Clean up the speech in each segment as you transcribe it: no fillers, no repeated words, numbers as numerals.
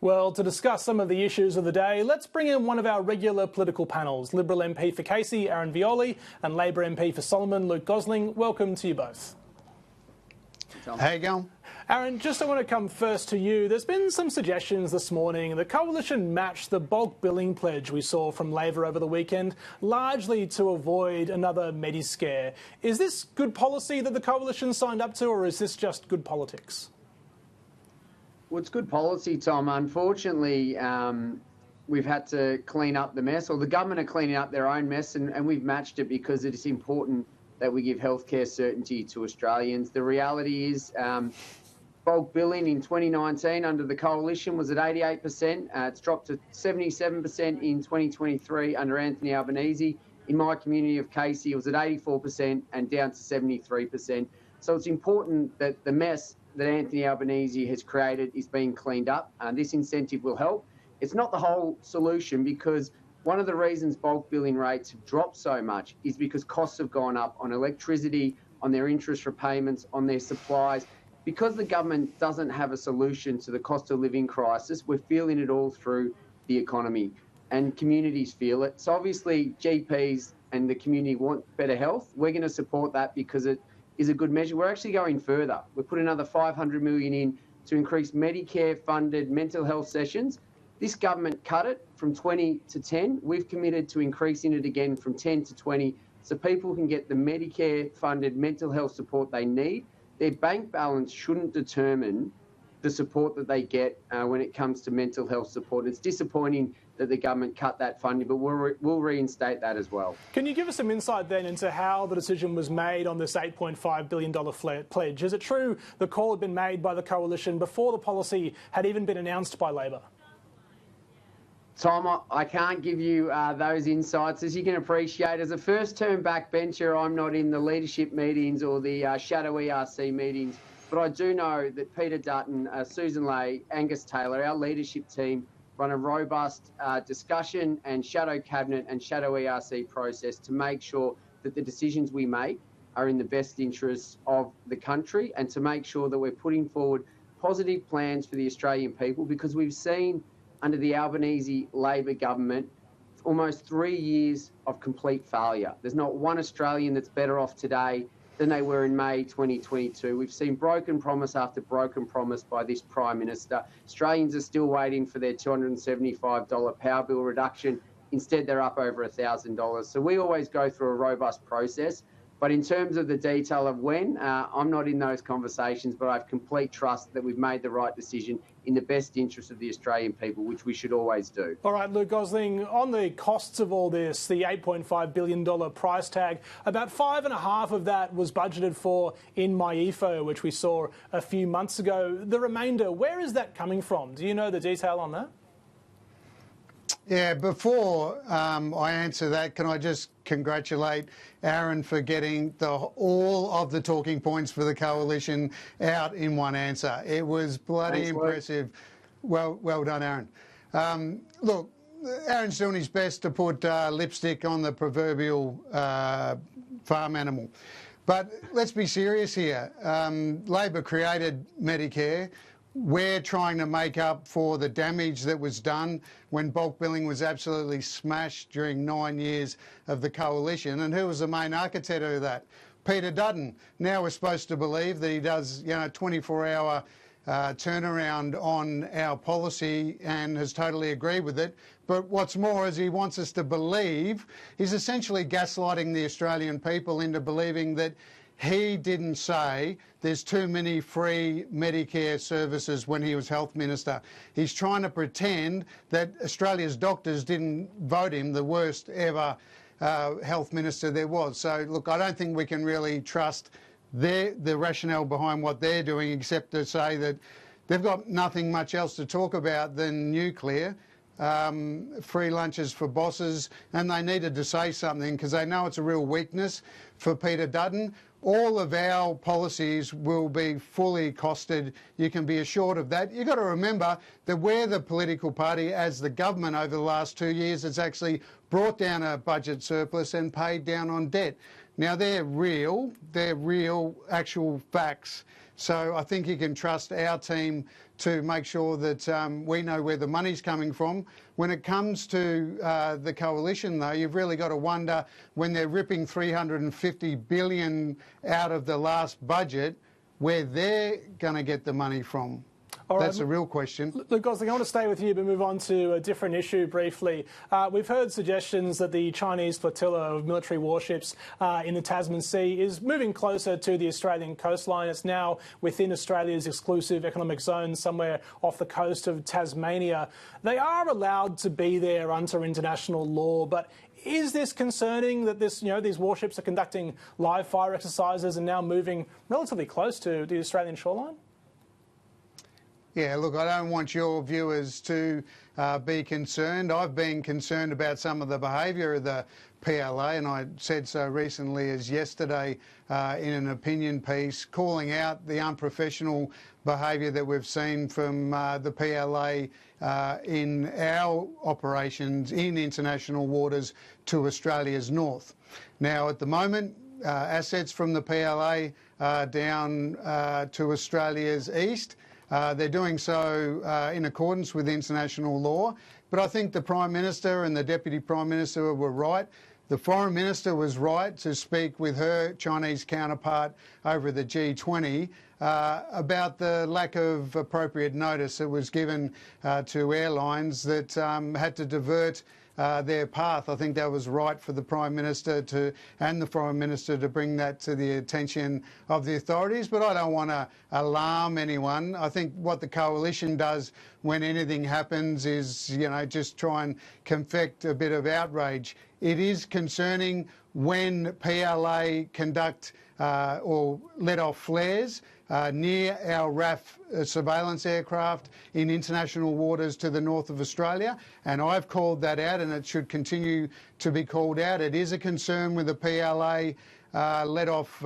Well, to discuss some of the issues of the day, let's bring in one of our regular political panels. Liberal MP for Casey, Aaron Violi, and Labor MP for Solomon, Luke Gosling. Welcome to you both. How you going? Aaron, I want to come first to you. There's been some suggestions this morning the Coalition matched the bulk billing pledge we saw from Labor over the weekend, largely to avoid another Medicare. Is this good policy that the Coalition signed up to, or is this just good politics? Well, it's good policy, Tom. Unfortunately, we've had to clean up the mess, or the government are cleaning up their own mess, and we've matched it because it is important that we give healthcare certainty to Australians. The reality is bulk billing in 2019 under the Coalition was at 88%. It's dropped to 77% in 2023 under Anthony Albanese. In my community of Casey, it was at 84% and down to 73%. So it's important that the mess that Anthony Albanese has created is being cleaned up. This incentive will help. It's not the whole solution, because one of the reasons bulk billing rates have dropped so much is because costs have gone up on electricity, on their interest repayments, on their supplies. Because the government doesn't have a solution to the cost of living crisis, we're feeling it all through the economy, and communities feel it. So obviously GPs and the community want better health. We're going to support that because it is a good measure. We're actually going further. We've put another $500 million in to increase Medicare-funded mental health sessions. This government cut it from 20 to 10. We've committed to increasing it again from 10 to 20 so people can get the Medicare-funded mental health support they need. Their bank balance shouldn't determine the support that they get when it comes to mental health support. It's disappointing that the government cut that funding, but we'll reinstate that as well. Can you give us some insight then into how the decision was made on this $8.5 billion pledge? Is it true the call had been made by the Coalition before the policy had even been announced by Labor? Tom, I can't give you those insights. As you can appreciate, as a first-term backbencher, I'm not in the leadership meetings or the shadow ERC meetings, but I do know that Peter Dutton, Susan Ley, Angus Taylor, our leadership team, run a robust discussion and shadow cabinet and shadow ERC process to make sure that the decisions we make are in the best interests of the country, and to make sure that we're putting forward positive plans for the Australian people, because we've seen under the Albanese Labor government almost 3 years of complete failure. There's not one Australian that's better off today than they were in May 2022. We've seen broken promise after broken promise by this Prime Minister. Australians are still waiting for their $275 power bill reduction. Instead, they're up over $1,000. So we always go through a robust process. But in terms of the detail of when, I'm not in those conversations, but I have complete trust that we've made the right decision in the best interest of the Australian people, which we should always do. All right, Luke Gosling, on the costs of all this, the $8.5 billion price tag, about 5.5 of that was budgeted for in MyEFO, which we saw a few months ago. The remainder, where is that coming from? Do you know the detail on that? Yeah, before I answer that, can I just congratulate Aaron for getting all of the talking points for the Coalition out in one answer. It was bloody impressive. Well done, Aaron. Look, Aaron's doing his best to put lipstick on the proverbial farm animal. But let's be serious here. Labor created Medicare. We're trying to make up for the damage that was done when bulk billing was absolutely smashed during 9 years of the Coalition. And who was the main architect of that? Peter Dutton. Now we're supposed to believe that he does, 24-hour turnaround on our policy and has totally agreed with it. But what's more is he wants us to believe, he's essentially gaslighting the Australian people into believing that he didn't say there's too many free Medicare services when he was Health Minister. He's trying to pretend that Australia's doctors didn't vote him the worst ever Health Minister there was. So, look, I don't think we can really trust the rationale behind what they're doing, except to say that they've got nothing much else to talk about than nuclear. Free lunches for bosses, and they needed to say something because they know it's a real weakness for Peter Dutton. All of our policies will be fully costed. You can be assured of that. You've got to remember that we're the political party, as the government over the last 2 years has actually brought down a budget surplus and paid down on debt. Now, they're real actual facts. So I think you can trust our team to make sure that we know where the money's coming from. When it comes to the coalition, though, you've really got to wonder, when they're ripping $350 billion out of the last budget, where they're going to get the money from. All That's right. a real question. Look, Gosling, I want to stay with you but move on to a different issue briefly. We've heard suggestions that the Chinese flotilla of military warships in the Tasman Sea is moving closer to the Australian coastline. It's now within Australia's exclusive economic zone, somewhere off the coast of Tasmania. They are allowed to be there under international law, but is this concerning that these warships are conducting live fire exercises and now moving relatively close to the Australian shoreline? Yeah, look, I don't want your viewers to be concerned. I've been concerned about some of the behaviour of the PLA, and I said so recently as yesterday in an opinion piece, calling out the unprofessional behaviour that we've seen from the PLA in our operations in international waters to Australia's north. Now, at the moment, assets from the PLA are down to Australia's east. They're doing so in accordance with international law. But I think the Prime Minister and the Deputy Prime Minister were right. The Foreign Minister was right to speak with her Chinese counterpart over the G20 about the lack of appropriate notice that was given to airlines that had to divert their path. I think that was right for the Prime Minister and the Foreign Minister to bring that to the attention of the authorities. But I don't want to alarm anyone. I think what the coalition does when anything happens is, just try and confect a bit of outrage. It is concerning when PLA conduct or let off flares near our RAF surveillance aircraft in international waters to the north of Australia, and I've called that out, and it should continue to be called out. It is a concern with the PLA let off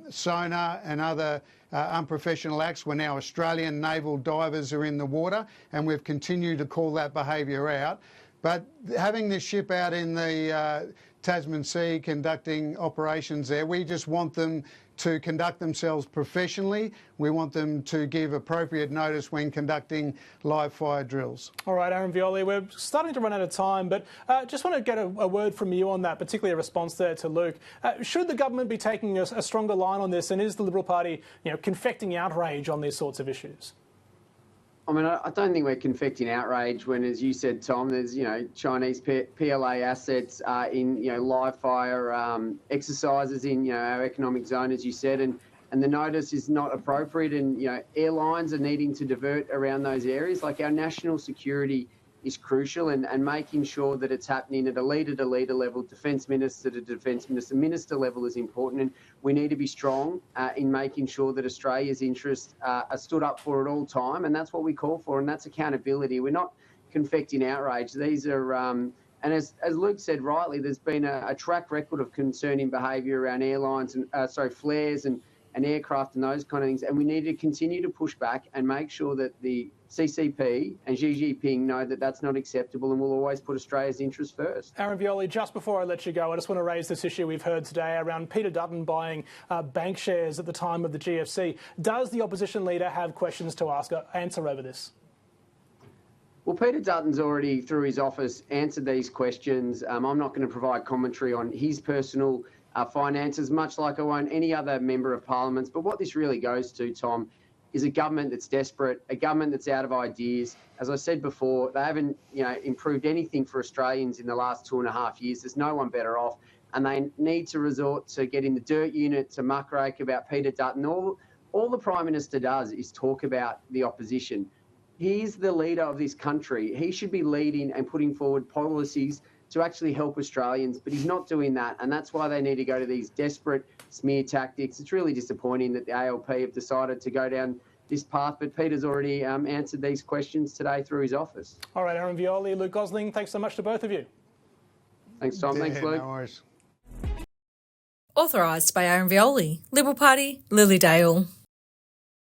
sonar and other unprofessional acts when our Australian naval divers are in the water, and we've continued to call that behaviour out. But having this ship out in the Tasman Sea conducting operations there, we just want them to conduct themselves professionally. We want them to give appropriate notice when conducting live fire drills. All right, Aaron Violi, we're starting to run out of time, but just want to get a word from you on that, particularly a response there to Luke. Should the government be taking a stronger line on this, and is the Liberal Party confecting outrage on these sorts of issues? I mean, I don't think we're confecting outrage when, as you said, Tom, there's, Chinese PLA assets in, live fire exercises in, our economic zone, as you said, and the notice is not appropriate, and, airlines are needing to divert around those areas. Like, our national security is crucial, and making sure that it's happening at a leader-to-leader level, defence minister to defence minister, minister level is important, and we need to be strong in making sure that Australia's interests are stood up for at all time, and that's what we call for, and that's accountability. We're not confecting outrage. These are, and as Luke said rightly, there's been a track record of concerning behaviour around airlines and flares and aircraft and those kind of things, and we need to continue to push back and make sure that the CCP and Xi Jinping know that that's not acceptable, and we'll always put Australia's interests first. Aaron Violi, just before I let you go, I just want to raise this issue we've heard today around Peter Dutton buying bank shares at the time of the GFC. Does the opposition leader have questions to answer over this? Well, Peter Dutton's already, through his office, answered these questions. I'm not going to provide commentary on his personal finances, much like I won't any other member of Parliament's. But what this really goes to, Tom, is a government that's desperate, a government that's out of ideas. As I said before, they haven't, improved anything for Australians in the last 2.5 years. There's no one better off, and they need to resort to getting the dirt unit to muckrake about Peter Dutton. All the Prime Minister does is talk about the opposition. He's the leader of this country. He should be leading and putting forward policies to actually help Australians, but he's not doing that, and that's why they need to go to these desperate smear tactics. It's really disappointing that the ALP have decided to go down this path, but Peter's already answered these questions today through his office. All right, Aaron Violi, Luke Gosling, thanks so much to both of you. Thanks, Tom. Thanks, Luke. No worries. Authorised by Aaron Violi, Liberal Party, Lilydale.